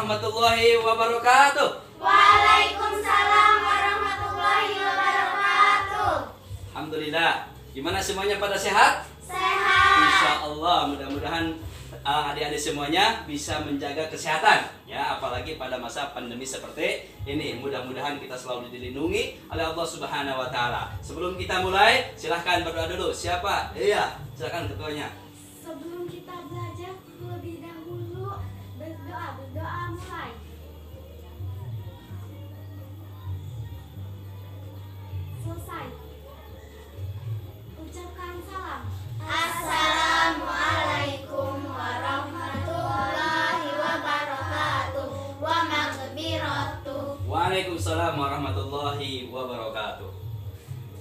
warahmatullahi wabarakatuh. Waalaikumsalam warahmatullahi wabarakatuh. Alhamdulillah. Gimana semuanya pada sehat? Sehat. Insya Allah mudah-mudahan adik-adik semuanya bisa menjaga kesehatan ya, apalagi pada masa pandemi seperti ini. Mudah-mudahan kita selalu dilindungi oleh Allah Subhanahu wa taala. Sebelum kita mulai, silahkan berdoa dulu. Siapa? Iya, silakan ketuanya. Sebelum kita belajar terlebih dahulu berdoa mulai. Selesai. Ucapkan salam. Assalamualaikum warahmatullahi wabarakatuh. Wa maghfiratuh. Waalaikumsalam warahmatullahi wabarakatuh.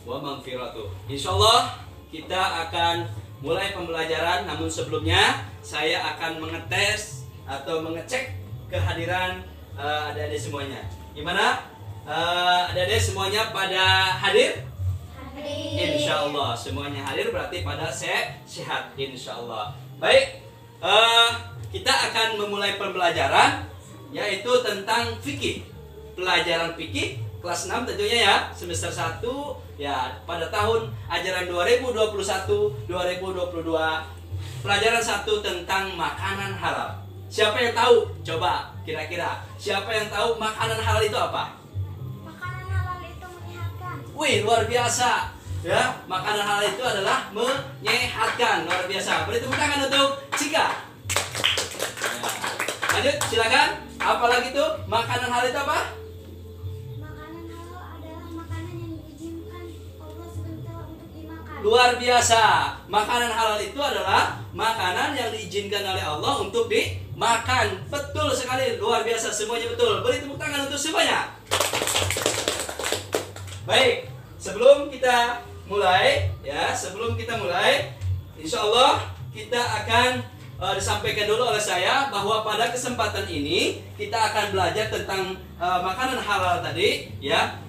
Wa maghfiratuh. Insyaallah kita akan mulai pembelajaran, namun sebelumnya saya akan mengetes atau mengecek kehadiran adik-adik semuanya. Gimana? Adik-adik semuanya pada hadir? Insya Allah semuanya hadir, berarti pada sehat insya Allah. Baik, kita akan memulai pembelajaran yaitu tentang fikih. Pelajaran fikih kelas 6 tentunya ya, semester 1 ya, pada tahun ajaran 2021-2022. Pelajaran 1 tentang makanan halal. Siapa yang tahu? Coba kira-kira siapa yang tahu makanan halal itu apa? Makanan halal itu menyehatkan. Wih, luar biasa. Ya, makanan halal itu adalah menyehatkan. Luar biasa. Beri tepuk tangan untuk Cika. Ya. Lanjut, silakan. Apalagi itu? Makanan halal itu apa? Makanan halal adalah makanan yang diizinkan Allah SWT untuk dimakan. Luar biasa. Makanan halal itu adalah makanan yang diizinkan oleh Allah untuk dimakan. Betul sekali. Luar biasa. Semuanya betul. Beri tepuk tangan untuk semuanya. Baik. Sebelum kita mulai, insya Allah kita akan disampaikan dulu oleh saya bahwa pada kesempatan ini kita akan belajar tentang makanan halal tadi, ya.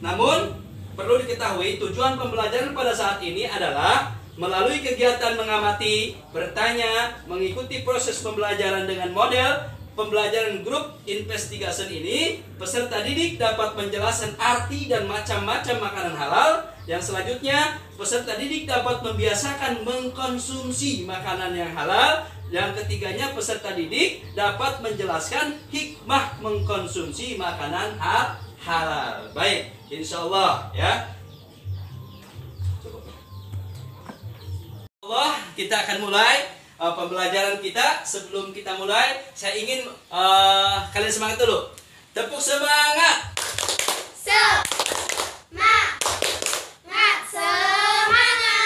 Namun perlu diketahui tujuan pembelajaran pada saat ini adalah melalui kegiatan mengamati, bertanya, mengikuti proses pembelajaran dengan model pembelajaran grup investigation ini, peserta didik dapat menjelaskan arti dan macam-macam makanan halal. Yang selanjutnya, peserta didik dapat membiasakan mengkonsumsi makanan yang halal. Yang ketiganya, peserta didik dapat menjelaskan hikmah mengkonsumsi makanan halal. Baik, insya Allah ya. Allah, kita akan mulai pembelajaran kita. Sebelum kita mulai, saya ingin kalian semangat dulu. Tepuk semangat. Semangat.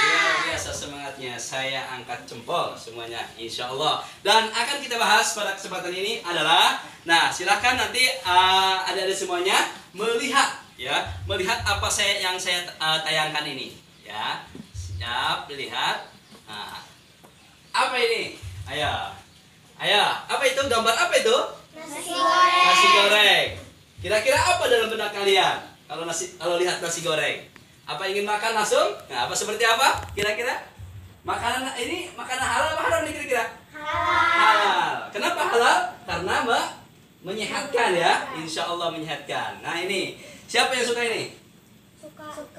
Luar biasa semangatnya. Saya angkat jempol semuanya, insya Allah. Dan akan kita bahas pada kesempatan ini adalah, nah silahkan nanti adik-adik semuanya melihat apa yang saya tayangkan ini ya. Siap, lihat. Nah, apa ini? Ayo. Apa itu? Gambar apa itu? Nasi goreng. Nasi goreng. Kira-kira apa dalam benak kalian? Kalau lihat nasi goreng, apa ingin makan langsung? Nah, apa seperti apa? Kira-kira? Makanan ini makanan halal apa haram nih kira-kira? Halal. Kenapa halal? Karena menyehatkan ya. Insya Allah menyehatkan. Nah ini, siapa yang suka ini?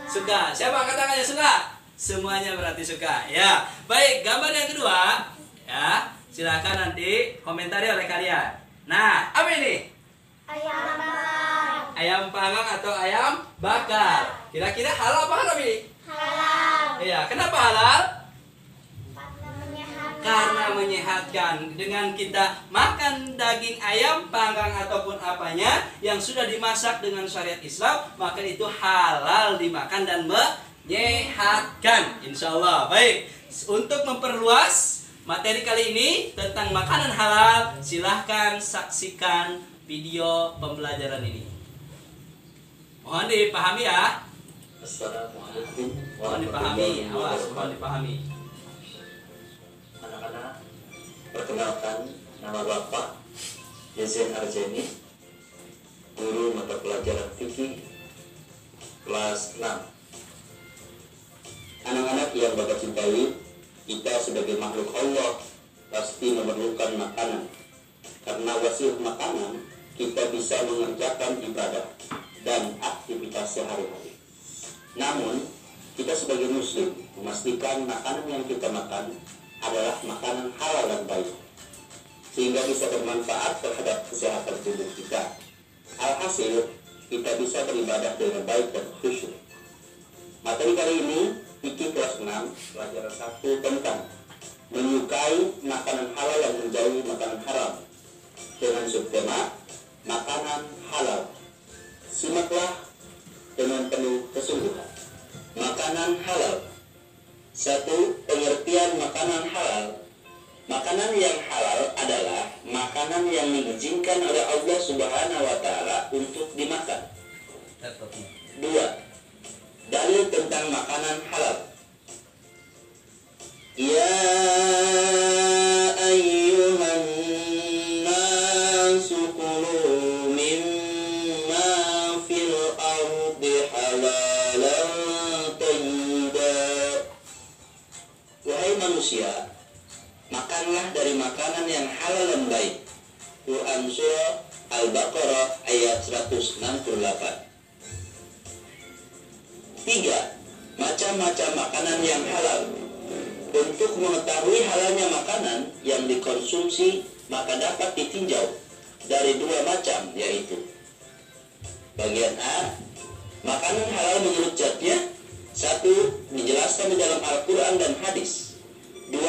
Suka. Siapa angkat tangan yang suka? Semuanya berarti suka ya. Baik, gambar yang kedua ya, silakan nanti komentari oleh kalian. Nah, apa ini? Ayam bakar. Ayam panggang atau ayam bakar. Kira-kira halal apa haram ini? Halal. Iya, kenapa halal? Karena menyehatkan. Karena menyehatkan. Dengan kita makan daging ayam panggang ataupun apanya yang sudah dimasak dengan syariat Islam, maka itu halal dimakan dan menyehatkan, insya Allah. Baik, untuk memperluas materi kali ini tentang makanan halal, silahkan saksikan video pembelajaran ini. Mohon dipahami ya. Assalamualaikum Mohon dipahami, awas, mohon dipahami. Anak-anak, perkenalkan nama Bapak Yazen Arjeni, guru mata pelajaran fikih kelas 6. Anak-anak yang Bapak cintai, kita sebagai makhluk Allah pasti memerlukan makanan. Karena wasilah makanan kita bisa mengerjakan ibadah dan aktivitas sehari-hari. Namun, kita sebagai muslim memastikan makanan yang kita makan adalah makanan halal dan baik, sehingga bisa bermanfaat terhadap kesehatan tubuh kita. Alhasil, kita bisa beribadah dengan baik dan khusyuk. Materi kali ini, fikih kelas 6, pelajaran 1 tentang menyukai makanan halal dan menjauhi makanan haram, dengan subtema makanan halal. Simaklah dengan penuh kesungguhan. Makanan halal. 1. Pengertian makanan halal. Makanan yang halal adalah makanan yang diizinkan oleh Allah Subhanahu wa Ta'ala untuk dimakan. 2. Dalil tentang makanan halal. Ya ayyuhan nasu kulu mimma fil ardi halalan thayyiban. Wahai manusia, makanlah dari makanan yang halal dan baik. Quran Surah Al-Baqarah ayat 168. 3. Macam-macam makanan yang halal. Untuk mengetahui halalnya makanan yang dikonsumsi, maka dapat ditinjau dari 2 macam, yaitu bagian A, makanan halal menurut zatnya. 1. Dijelaskan di dalam Al-Quran dan hadis. 2.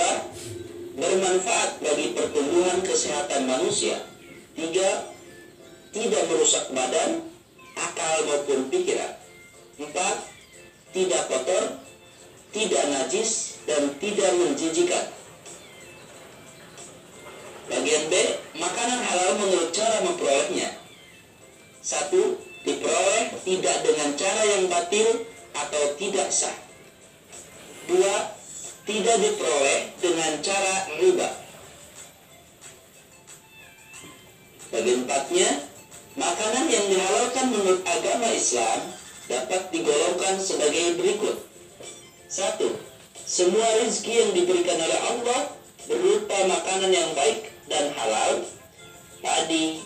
Bermanfaat bagi pertumbuhan kesehatan manusia. 3. Tidak merusak badan, akal maupun pikiran. 4. Tidak kotor, tidak najis, dan tidak menjijikan. Bagian B, makanan halal menurut cara memperolehnya. 1. Diperoleh tidak dengan cara yang batil atau tidak sah. 2. Tidak diperoleh dengan cara riba. Bagian 4-nya, makanan yang dihalalkan menurut agama Islam dapat digolongkan sebagai berikut. 1. Semua rezeki yang diberikan oleh Allah berupa makanan yang baik dan halal, padi,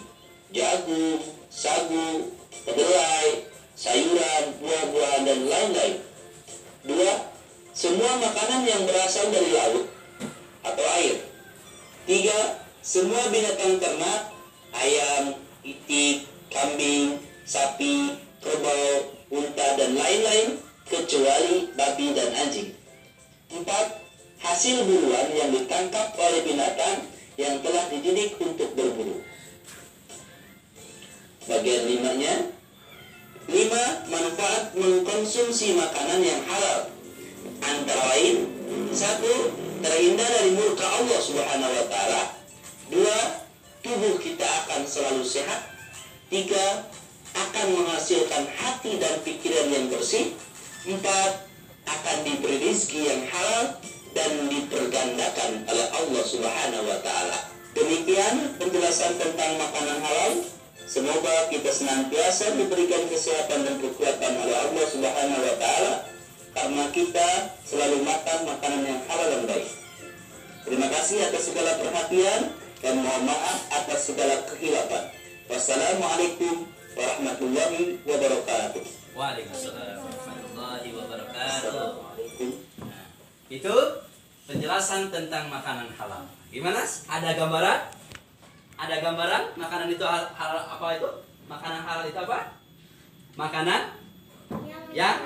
jagung, sagu, kedelai, sayuran, buah-buahan, dan lain-lain. 2. Semua makanan yang berasal dari laut atau air. 3. Semua binatang ternak, ayam, itik, kambing, sapi, kerbau, unta, dan lain-lain, kecuali babi dan anjing. 4. Hasil buruan yang ditangkap oleh binatang yang telah dididik untuk berburu. Bagian 5-nya, 5. Manfaat mengkonsumsi makanan yang halal. Antara lain, 1. Terhindar dari murka Allah Subhanahu wa Ta'ala. 2. Tubuh kita akan selalu sehat. 3. Akan menghasilkan hati dan pikiran yang bersih. 4. Akan diberi rezeki yang halal dan dipergandakan oleh Allah Subhanahu wa Ta'ala. Demikian penjelasan tentang makanan halal. Semoga kita senantiasa diberikan kesehatan dan kekuatan oleh Allah Subhanahu wa Ta'ala, karena kita selalu makan makanan yang halal dan baik. Terima kasih atas segala perhatian dan mohon maaf atas segala kehilafan. Wassalamualaikum warahmatullahi wabarakatuh. Waalaikumsalam warahmatullahi wabarakatuh. Assalamualaikum. Nah, itu penjelasan tentang makanan halal. Gimana? Ada gambaran? Ada gambaran makanan itu halal apa itu? Makanan halal itu apa? Makanan yang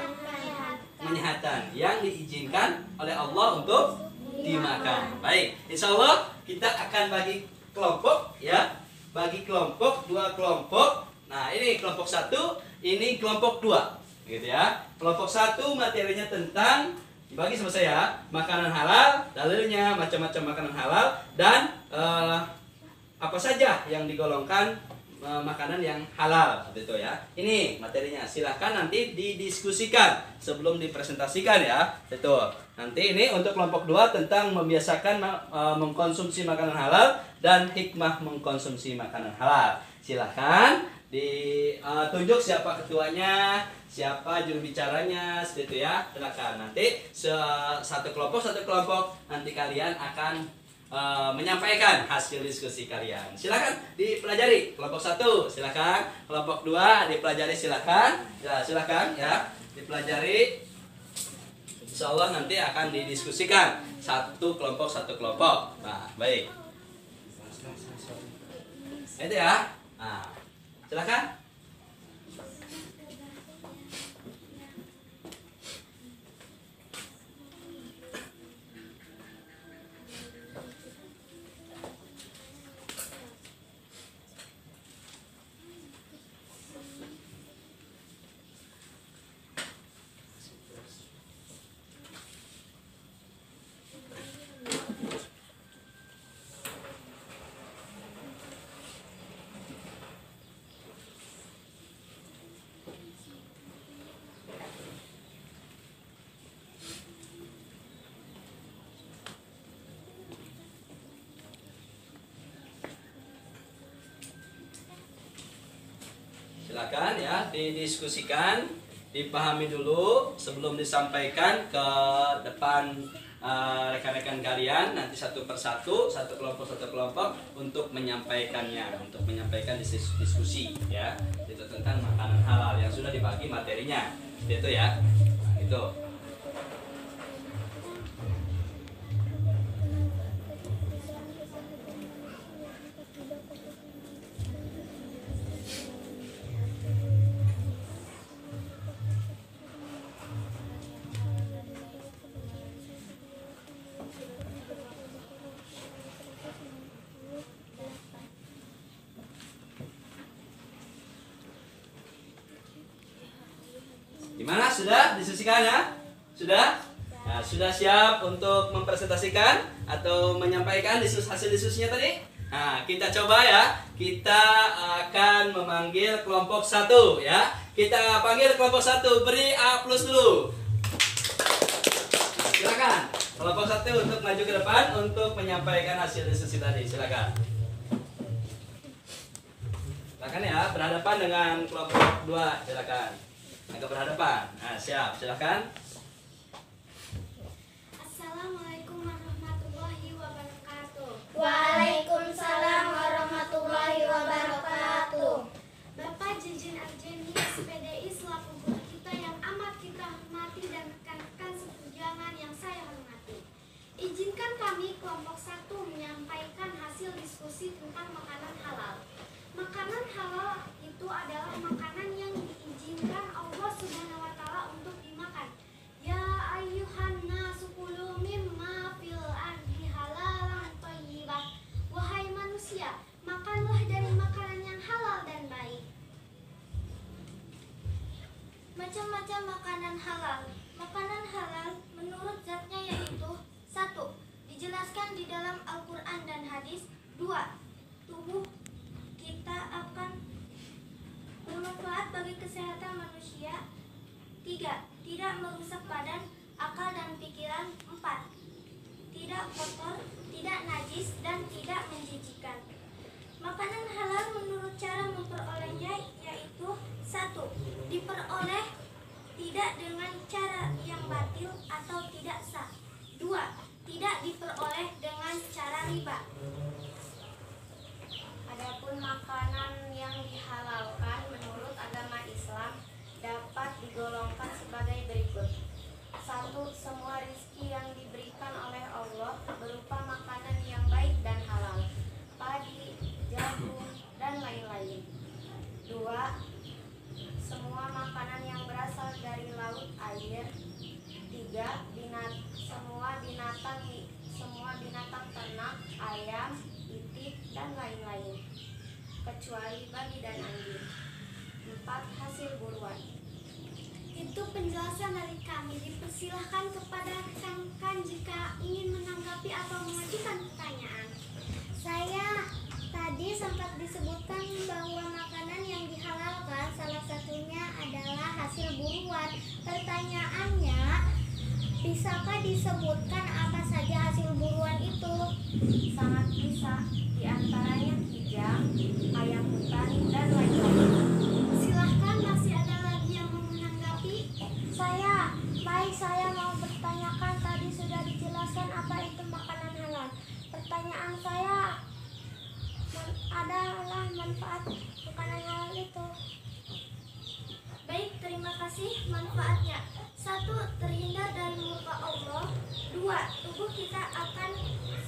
menyehatkan, yang diizinkan oleh Allah untuk dimakan. Baik, insya Allah kita akan bagi kelompok ya, bagi kelompok 2 kelompok. Nah ini kelompok 1, ini kelompok 2, gitu ya. Kelompok 1 materinya tentang bagi sama saya makanan halal, dalilnya macam-macam makanan halal dan apa saja yang digolongkan makanan yang halal gitu ya. Ini materinya, silahkan nanti didiskusikan sebelum dipresentasikan ya. Itu nanti ini untuk kelompok 2 tentang membiasakan mengkonsumsi makanan halal dan hikmah mengkonsumsi makanan halal. Silahkan ditunjuk siapa ketuanya, siapa juru bicaranya, seperti itu ya. Silakan nanti satu kelompok nanti kalian akan menyampaikan hasil diskusi kalian. Silakan dipelajari. Kelompok 1 silakan, kelompok 2 dipelajari silakan. Ya, silakan ya, dipelajari. Insya Allah nanti akan didiskusikan satu kelompok. Nah, baik. Itu ya. Nah, silakan. Silakan ya, didiskusikan, dipahami dulu sebelum disampaikan ke depan rekan-rekan kalian, nanti satu persatu, satu kelompok untuk menyampaikannya, untuk menyampaikan diskusi ya, itu tentang makanan halal yang sudah dibagi materinya, itu ya. Nah, itu. Gimana? Sudah diskusikan ya? Sudah? Nah, sudah siap untuk mempresentasikan atau menyampaikan hasil diskusinya tadi? Nah, kita coba ya. Kita akan memanggil kelompok 1 ya. Kita panggil kelompok 1, beri A+ dulu. Silakan. Kelompok 1 untuk maju ke depan untuk menyampaikan hasil diskusi tadi. Silakan. Silakan ya, berhadapan dengan kelompok 2. Silakan. Agak berhadapan. Nah, siap. Silakan. Assalamualaikum warahmatullahi wabarakatuh. Waalaikumsalam warahmatullahi wabarakatuh. Bapak Jejen Arjeni, SPDI selaku guru kita yang amat kita hormati dan rekan-rekan seperjuangan yang saya hormati. Izinkan kami kelompok 1 menyampaikan hasil diskusi tentang makanan halal. Makanan halal itu adalah makanan yang diizinkan Allah Subhanahu wa taala untuk dimakan. Ya ayyuhan nasu kulu mimma fil ardi halalan thayyibah. Wahai manusia, makanlah dari makanan yang halal dan baik. Macam-macam makanan halal. Makanan halal menurut zatnya yaitu 1. Dijelaskan di dalam Al-Quran dan hadis. 2. Tubuh kita akan bermanfaat bagi kesehatan manusia. 3. Tidak merusak badan, akal dan pikiran. 4. Tidak kotor, tidak najis dan tidak menjijikan. Makanan halal menurut cara memperolehnya yaitu 1. Diperoleh tidak dengan cara yang batil atau tidak sah. 2. Tidak diperoleh dengan cara riba. Adapun makanan yang dihalalkan menurut agama Islam dapat digolongkan sebagai berikut. 1. Semua rezeki yang diberikan oleh Allah berupa makanan yang baik dan halal, padi, jagung, dan lain-lain. 2. Semua makanan yang berasal dari laut, air. 3. Semua binatang ternak, ayam, itik, dan lain-lain, kecuali babi dan anjing. 4. Hasil buruan. Itu penjelasan dari kami. Dipersilahkan kepada rekan-rekan jika ingin menanggapi atau mengajukan pertanyaan. Saya tadi sempat disebutkan bahwa makanan yang dihalalkan salah satunya adalah hasil buruan. Pertanyaannya, bisakah disebutkan apa saja hasil buruan itu? Sangat bisa, diantaranya kijang, ayam hutan, dan lain-lain. Silahkan, masih ada lagi yang mau menanggapi? Saya mau bertanyakan, tadi sudah dijelaskan apa itu makanan halal. Pertanyaan pertanyaan saya adalah manfaat makanan halal itu. Baik, terima kasih. Manfaatnya: 1. Terhindar dari murka Allah. 2. Tubuh kita akan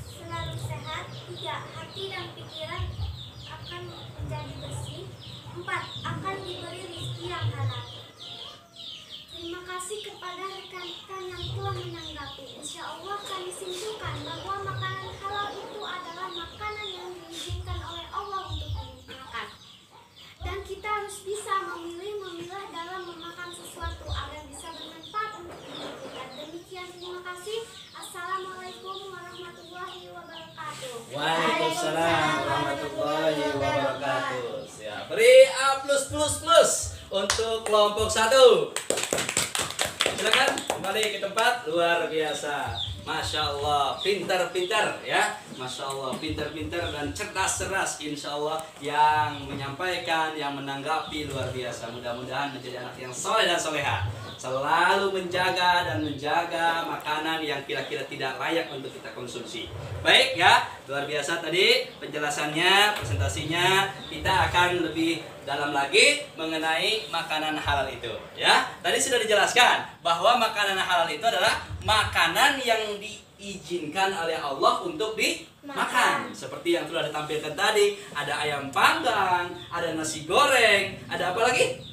selalu sehat. 3. Hati dan pikiran akan menjadi bersih. 4. Akan diberi rezeki yang halal. Terima kasih kepada rekan-rekan yang telah menanggapi. Insya Allah kami simpulkan bahwa makanan halal itu adalah makanan yang diizinkan oleh Allah untuk dimakan. Dan kita harus bisa memilah dalam memakan sesuatu agar bisa bermanfaat untuk diri kita. Demikian, terima kasih. Assalamualaikum warahmatullahi wabarakatuh. Waalaikumsalam warahmatullahi wabarakatuh. Siap. Beri A+++ untuk kelompok 1. Silakan kembali ke tempat. Luar biasa, Masya Allah, pintar-pintar ya, Masya Allah, pintar-pintar dan cerdas-cerdas, Insya Allah yang menyampaikan, yang menanggapi, luar biasa. Mudah-mudahan menjadi anak yang soleh dan soleha, selalu menjaga makanan yang kira-kira tidak layak untuk kita konsumsi. Baik ya, luar biasa tadi penjelasannya, presentasinya. Kita akan lebih dalam lagi mengenai makanan halal itu ya. Tadi sudah dijelaskan bahwa makanan halal itu adalah makanan yang diizinkan oleh Allah untuk dimakan. Seperti yang sudah ditampilkan tadi, ada ayam panggang, ada nasi goreng, ada apa lagi?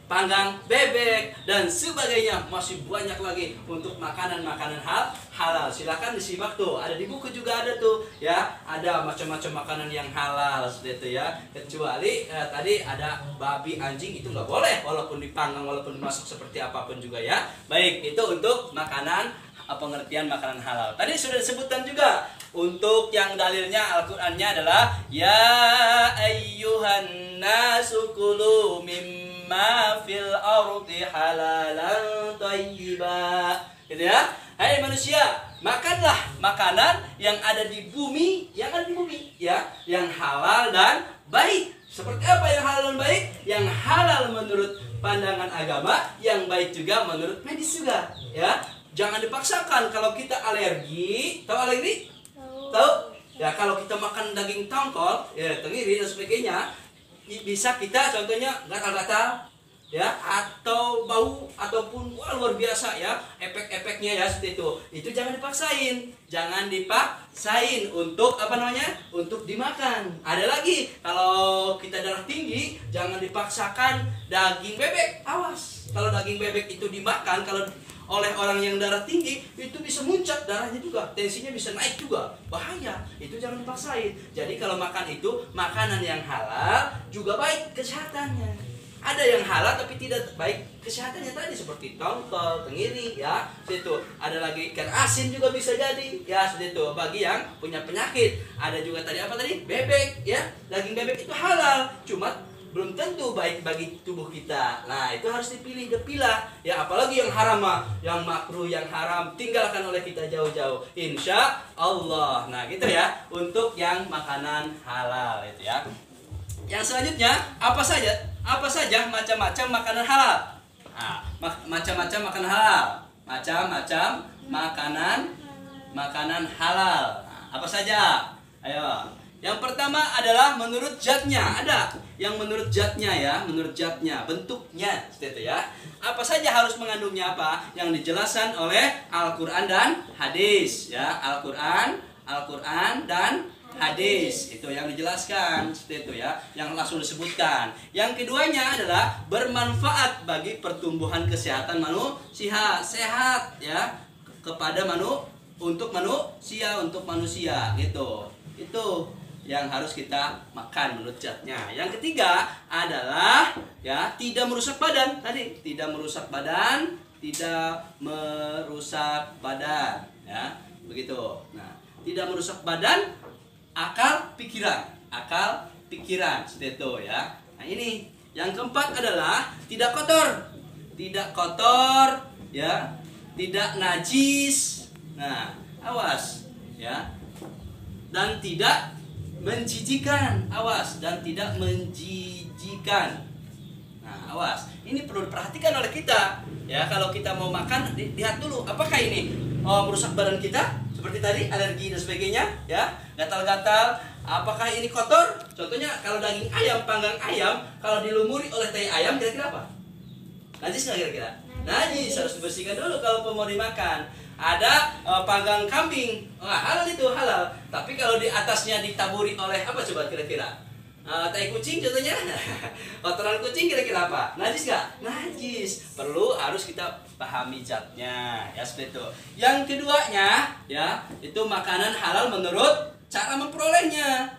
Panggang bebek dan sebagainya. Masih banyak lagi untuk makanan-makanan halal. Silakan disimak tuh, ada di buku juga ada tuh ya, ada macam-macam makanan yang halal seperti itu ya. Kecuali tadi ada babi, anjing, itu nggak boleh walaupun dipanggang, walaupun dimasak seperti apapun juga ya. Baik, itu untuk makanan, pengertian makanan halal. Tadi sudah disebutkan juga untuk yang dalilnya Al-Qur'annya adalah ya ayyuhan nasu kulu mimma fil ardi halalan thayyiba. Gitu ya. Hai manusia, makanlah makanan yang ada di bumi, ya, yang halal dan baik. Seperti apa yang halal dan baik? Yang halal menurut pandangan agama, yang baik juga menurut medis juga, ya. Jangan dipaksakan. Kalau kita alergi, tahu alergi? Tahu? Ya, kalau kita makan daging tongkol, ya, tenggiri dan sebagainya, bisa kita contohnya gatal-gatal, ya, atau bau, ataupun wah, luar biasa ya efek-efeknya ya seperti itu. Itu jangan dipaksain untuk apa namanya? Untuk dimakan. Ada lagi, kalau kita darah tinggi, jangan dipaksakan daging bebek. Awas, kalau daging bebek itu dimakan, kalau oleh orang yang darah tinggi, itu bisa muncrat darahnya juga, tensinya bisa naik juga, bahaya. Itu jangan dipaksain. Jadi kalau makan itu makanan yang halal juga baik kesehatannya. Ada yang halal tapi tidak baik kesehatannya tadi, seperti tongkol, tenggiri ya, situ. Ada lagi ikan asin juga bisa jadi ya, seperti itu, bagi yang punya penyakit. Ada juga tadi apa tadi? Bebek ya. Daging bebek itu halal, cuma belum tentu baik bagi tubuh kita. Nah, itu harus dipilah ya, apalagi yang haram, yang makruh, yang haram, tinggalkan oleh kita jauh-jauh, insya Allah. Nah, gitu ya untuk yang makanan halal itu ya. Yang selanjutnya apa saja macam-macam makanan halal. Nah, macam-macam makanan halal. Macam-macam makanan halal. Nah, apa saja? Ayo. Yang pertama adalah menurut zatnya. Ada yang menurut zatnya ya, menurut zatnya, bentuknya seperti itu ya. Apa saja harus mengandungnya apa? Yang dijelaskan oleh Al-Qur'an dan hadis ya. Al-Qur'an dan hadis itu yang dijelaskan seperti itu ya, yang langsung disebutkan. Yang keduanya adalah bermanfaat bagi pertumbuhan kesehatan manusia, sehat ya, kepada untuk manusia gitu. Itu yang harus kita makan menurut zatnya. Yang ketiga adalah ya, tidak merusak badan. Tadi tidak merusak badan ya, begitu. Nah, tidak merusak badan, akal pikiran seperti itu ya. Nah, ini yang keempat adalah tidak kotor ya, tidak najis. Nah, awas ya, dan tidak menjijikan. Nah, awas, ini perlu diperhatikan oleh kita ya. Kalau kita mau makan, lihat dulu apakah ini merusak badan kita. seperti tadi alergi dan sebagainya, ya, gatal-gatal. Apakah ini kotor? Contohnya kalau daging ayam, panggang ayam, kalau dilumuri oleh tai ayam, kira-kira apa? Najis nggak kira-kira? Najis, harus dibersihkan dulu kalau mau dimakan. Ada panggang kambing, halal itu halal. Tapi kalau di atasnya ditaburi oleh apa coba kira-kira? Tai kucing contohnya, kotoran kucing kira-kira apa? Najis nggak? Najis. Perlu harus kita pahami zatnya, ya seperti itu. Yang keduanya, ya, itu makanan halal menurut cara memperolehnya,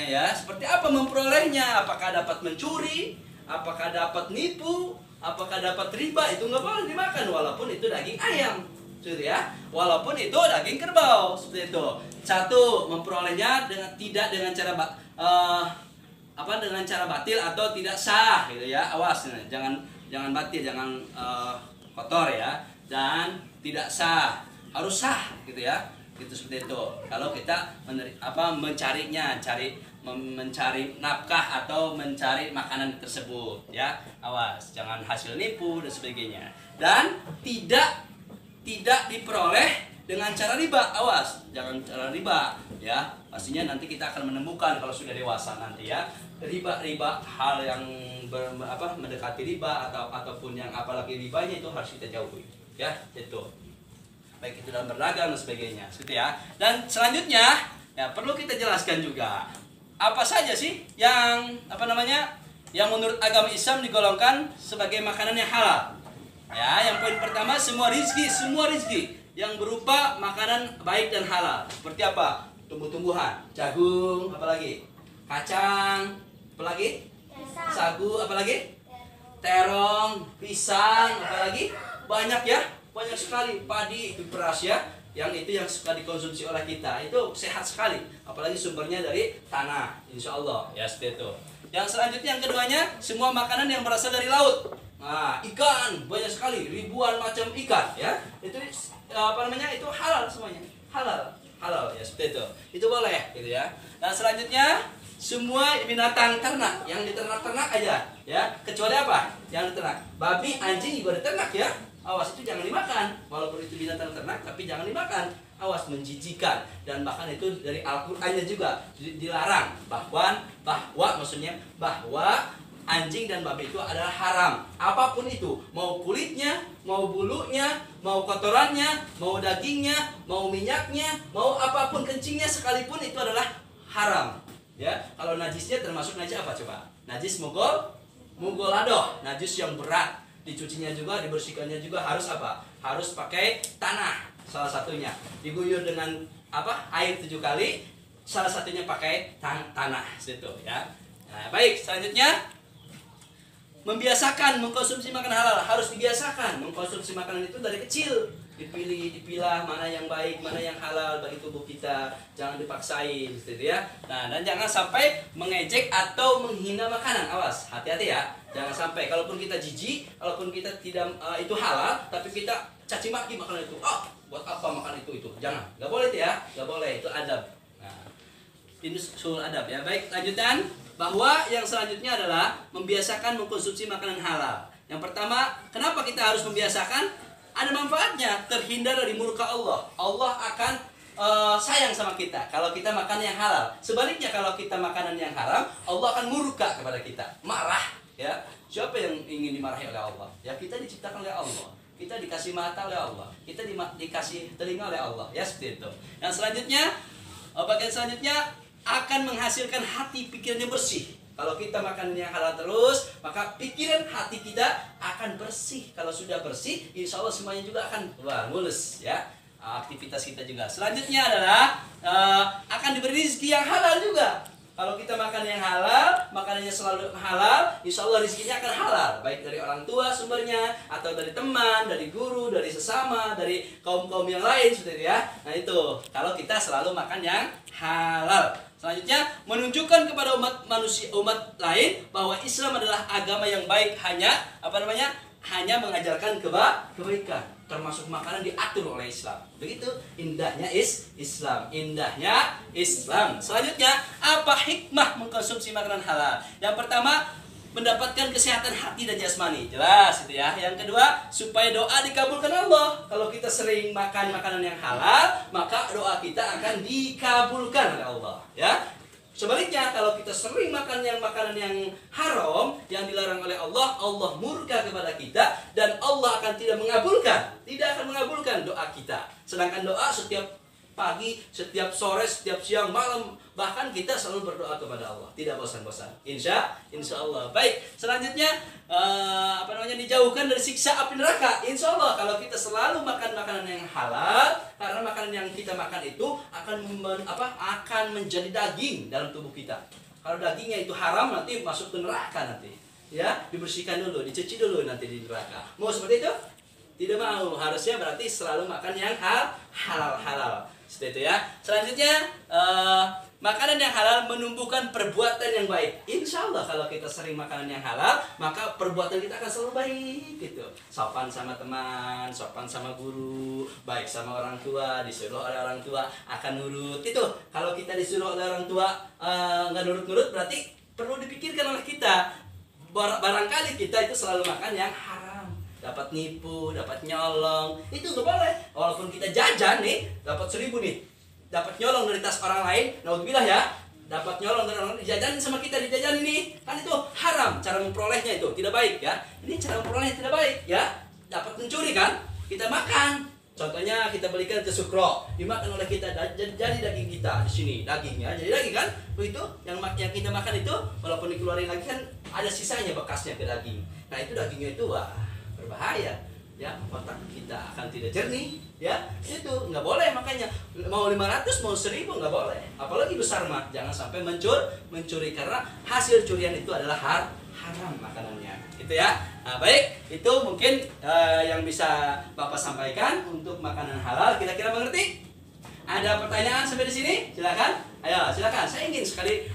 ya. Seperti apa memperolehnya? Apakah dapat mencuri? Apakah dapat nipu? Apakah dapat riba? Itu nggak boleh dimakan walaupun itu daging ayam, gitu ya. Walaupun itu daging kerbau, seperti itu. Satu, memperolehnya tidak dengan cara dengan cara batil atau tidak sah, gitu ya. Awas, jangan batil, jangan kotor ya, dan tidak sah, harus sah, gitu ya. Gitu seperti itu. Kalau kita mencari nafkah atau mencari makanan tersebut, ya. Awas, jangan hasil nipu dan sebagainya. Dan tidak diperoleh dengan cara riba, awas, jangan cara riba, ya. Pastinya nanti kita akan menemukan kalau sudah dewasa nanti, ya, riba hal yang mendekati riba ataupun yang apalagi ribanya itu harus kita jauhi, ya, itu. Baik itu dalam berdagang dan sebagainya, gitu ya. Dan selanjutnya, ya, perlu kita jelaskan juga apa saja sih yang yang menurut agama Islam digolongkan sebagai makanan yang halal. Ya, yang poin pertama, semua rizki yang berupa makanan baik dan halal. Seperti apa? Tumbuh-tumbuhan, jagung, apalagi? Kacang, apalagi? Sagu, apalagi? Terong, pisang, apalagi? Banyak ya, banyak sekali. Padi, itu beras ya, yang suka dikonsumsi oleh kita. Itu sehat sekali, apalagi sumbernya dari tanah, insya Allah, ya seperti itu. Yang selanjutnya, yang keduanya, semua makanan yang berasal dari laut. Nah, ikan banyak sekali, ribuan macam ikan, ya. Itu itu halal semuanya. Halal ya, seperti itu. Itu boleh, gitu ya. Dan selanjutnya, semua binatang ternak yang diternak aja, ya. Kecuali apa? Yang diternak. Babi, anjing juga diternak, ya. Awas, itu jangan dimakan. Walaupun itu binatang ternak, tapi jangan dimakan. Awas, menjijikan. Dan bahkan itu dari Al-Qur'annya juga dilarang bahwa anjing dan babi itu adalah haram. Apapun itu, mau kulitnya, mau bulunya, mau kotorannya, mau dagingnya, mau minyaknya, mau apapun kencingnya sekalipun itu adalah haram. Ya, kalau najisnya termasuk najis apa coba? Najis mugoladoh, najis yang berat. Dicucinya juga, dibersihkannya juga harus apa? Harus pakai tanah, salah satunya. Diguyur dengan air 7 kali, salah satunya pakai tanah, situ ya. Nah, baik, selanjutnya membiasakan mengkonsumsi makanan halal. Harus dibiasakan mengkonsumsi makanan itu dari kecil. Dipilah mana yang baik, mana yang halal bagi tubuh kita. Jangan dipaksain, gitu ya. Nah, dan jangan sampai mengejek atau menghina makanan. Awas, hati-hati ya. Jangan sampai, kalaupun kita jijik, kalaupun kita tidak itu halal, tapi kita caci maki makanan itu. Buat apa makan itu? Jangan. Gak boleh ya. Gak boleh, itu adab. Nah, ini sul adab ya. Baik, lanjutan. Bahwa yang selanjutnya adalah membiasakan mengkonsumsi makanan halal. Yang pertama, kenapa kita harus membiasakan? Ada manfaatnya, terhindar dari murka Allah. Allah akan sayang sama kita kalau kita makan yang halal. Sebaliknya kalau kita makanan yang haram, Allah akan murka kepada kita, marah. Ya, siapa yang ingin dimarahi oleh Allah? Ya, kita diciptakan oleh Allah. Kita dikasih mata oleh Allah. Kita dikasih telinga oleh Allah. Ya, seperti itu. Yang selanjutnya, bagian selanjutnya akan menghasilkan hati pikirannya bersih. Kalau kita makan yang halal terus, maka pikiran hati kita akan bersih. Kalau sudah bersih, insya Allah semuanya juga akan mulus ya. Aktivitas kita juga. Selanjutnya adalah akan diberi rezeki yang halal juga. Kalau kita makan yang halal, makanannya selalu halal, insya Allah rezekinya akan halal. Baik dari orang tua sumbernya, atau dari teman, dari guru, dari sesama, dari kaum-kaum yang lain, seperti itu ya. Nah itu, kalau kita selalu makan yang halal. Selanjutnya, menunjukkan kepada umat lain bahwa Islam adalah agama yang baik, hanya mengajarkan kebaikan. Termasuk makanan diatur oleh Islam. Begitu indahnya Islam. Indahnya Islam. Selanjutnya, apa hikmah mengkonsumsi makanan halal? Yang pertama, mendapatkan kesehatan hati dan jasmani. Jelas itu ya. Yang kedua, supaya doa dikabulkan Allah. Kalau kita sering makan makanan yang halal, maka doa kita akan dikabulkan oleh Allah, ya. Sebaliknya, kalau kita sering makan makanan yang haram, yang dilarang oleh Allah, Allah murka kepada kita dan Allah akan tidak akan mengabulkan doa kita. Sedangkan doa setiap pagi, setiap sore, setiap siang, malam, bahkan kita selalu berdoa kepada Allah, tidak bosan-bosan. Insya Allah. Baik, selanjutnya dijauhkan dari siksa api neraka. Insya Allah, kalau kita selalu makan makanan yang halal, karena makanan yang kita makan itu akan menjadi daging dalam tubuh kita. Kalau dagingnya itu haram, nanti masuk ke neraka nanti. Ya, dibersihkan dulu, dicuci dulu nanti di neraka. Mau seperti itu? Tidak mau. Harusnya berarti selalu makan yang halal. Seperti itu ya. Selanjutnya, makanan yang halal menumbuhkan perbuatan yang baik. Insya Allah kalau kita sering makanan yang halal, maka perbuatan kita akan selalu baik gitu. Sopan sama teman, sopan sama guru, baik sama orang tua, disuruh oleh orang tua akan nurut. Itu kalau kita disuruh oleh orang tua nggak nurut-nurut, berarti perlu dipikirkan oleh kita. Barangkali kita itu selalu makan yang haram, dapat nipu, dapat nyolong, itu nggak boleh. Walaupun kita jajan nih, dapat 1.000 nih, dapat nyolong dari tas orang lain, naudzubillah ya, dapat nyolong dari orang lain, dijajanin sama kita, dijajanin nih, kan itu haram. Cara memperolehnya itu tidak baik ya. Ini cara memperolehnya tidak baik ya. Dapat mencuri kan, kita makan. Contohnya kita belikan ke Sukro, dimakan oleh kita, jadi daging kita di sini, dagingnya jadi daging kan, begitu yang kita makan itu, walaupun dikeluarin lagi kan ada sisanya bekasnya ke daging. Nah itu dagingnya itu wah berbahaya ya, otak kita akan tidak jernih ya, itu nggak boleh. Makanya mau 500 mau 1.000 nggak boleh, apalagi besar mah jangan sampai mencuri karena hasil curian itu adalah haram makanannya gitu ya. Nah, baik, itu mungkin yang bisa Bapak sampaikan untuk makanan halal. Kira-kira mengerti? Ada pertanyaan sampai di sini? Silakan. Ayo, silakan. Saya ingin sekali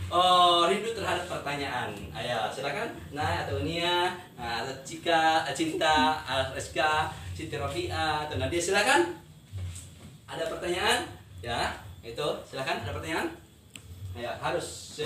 rindu terhadap pertanyaan. Ayo, silakan. Nah, atau Nia, atau Cika, Cinta, Reska, Siti Rafia, atau Nadia, silakan. Ada pertanyaan? Ya, itu. Silakan. Ada pertanyaan? Ayo, harus.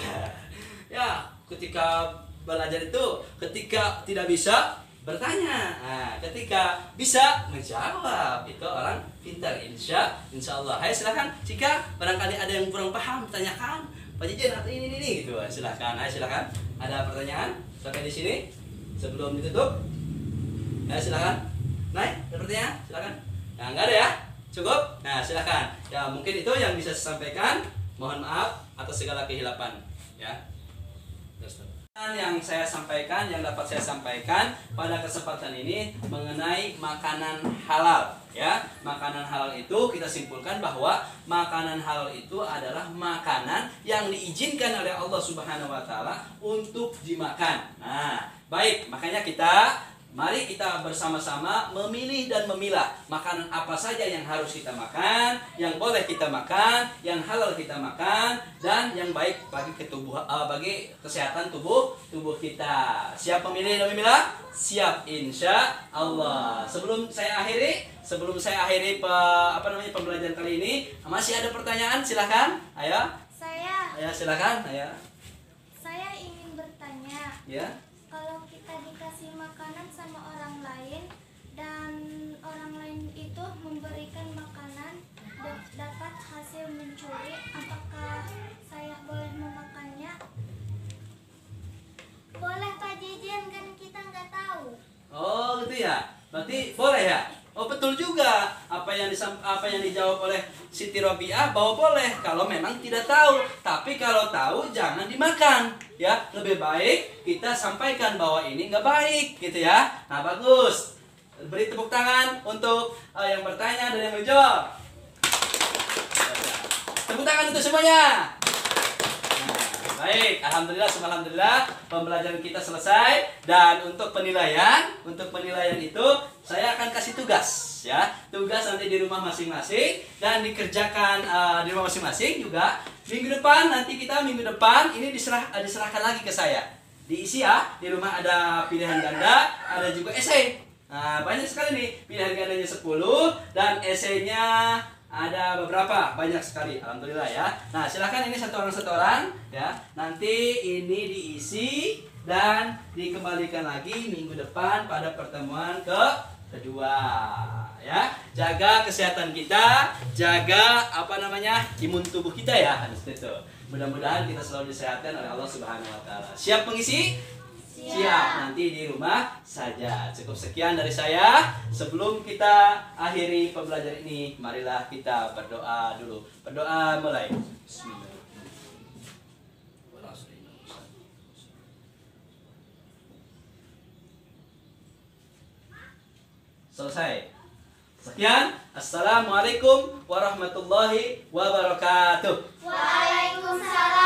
Ya, ketika belajar itu, ketika tidak bisa bertanya, nah, ketika bisa menjawab, itu orang pintar. Insya Allah. Hai, silakan. Jika barangkali ada yang kurang paham, tanyakan Pak Jijen atau ini gitu. Silakan. Hai, silakan. Ada pertanyaan sampai di sini sebelum ditutup? Ya, silakan. Naik, ada pertanyaan? Silakan. Nah, nggak ada ya? Cukup? Nah, silakan. Ya, mungkin itu yang bisa saya sampaikan. Mohon maaf atas segala kehilapan. Ya. Yang saya sampaikan, yang dapat saya sampaikan pada kesempatan ini mengenai makanan halal ya. Makanan halal itu kita simpulkan bahwa makanan halal itu adalah makanan yang diizinkan oleh Allah Subhanahu wa taala untuk dimakan. Nah, baik, makanya mari kita bersama-sama memilih dan memilah makanan apa saja yang harus kita makan, yang boleh kita makan, yang halal kita makan, dan yang baik bagi bagi kesehatan tubuh kita. Siap memilih dan memilah? Siap, insya Allah. Sebelum saya akhiri pembelajaran kali ini, masih ada pertanyaan? Silakan. Ayo. Silakan. Ayo. Saya ingin bertanya. Ya. Kalau kita dikasih makanan sama orang lain dan orang lain itu memberikan makanan dapat hasil mencuri, apakah saya boleh memakannya? Boleh Pak Jejen, kan kita nggak tahu. Oh gitu ya, berarti boleh ya? Oh betul juga apa yang dijawab oleh Siti Robiah, bahwa boleh kalau memang tidak tahu. Tapi kalau tahu jangan dimakan ya. Lebih baik kita sampaikan bahwa ini nggak baik gitu ya. Nah bagus. Beri tepuk tangan untuk yang bertanya dan yang menjawab. Tepuk tangan untuk semuanya. Baik, alhamdulillah pembelajaran kita selesai. Dan untuk penilaian itu saya akan kasih tugas ya. Tugas nanti di rumah masing-masing dan dikerjakan di rumah masing-masing juga. Minggu depan ini diserahkan lagi ke saya. Diisi ya, di rumah ada pilihan ganda, ada juga esai. Nah, banyak sekali nih, pilihan gandanya 10 dan esainya ada beberapa, banyak sekali, alhamdulillah ya. Nah, silakan ini satu orang ya. Nanti ini diisi dan dikembalikan lagi minggu depan pada pertemuan kedua. Ya, jaga kesehatan kita, jaga imun tubuh kita ya, itu. Mudah-mudahan kita selalu disehatkan oleh Allah Subhanahu wa taala. Siap mengisi? Siap. Nanti di rumah saja. Cukup sekian dari saya. Sebelum kita akhiri pembelajaran ini, marilah kita berdoa dulu. Berdoa mulai. Selesai. Sekian. Assalamualaikum warahmatullahi wabarakatuh. Waalaikumsalam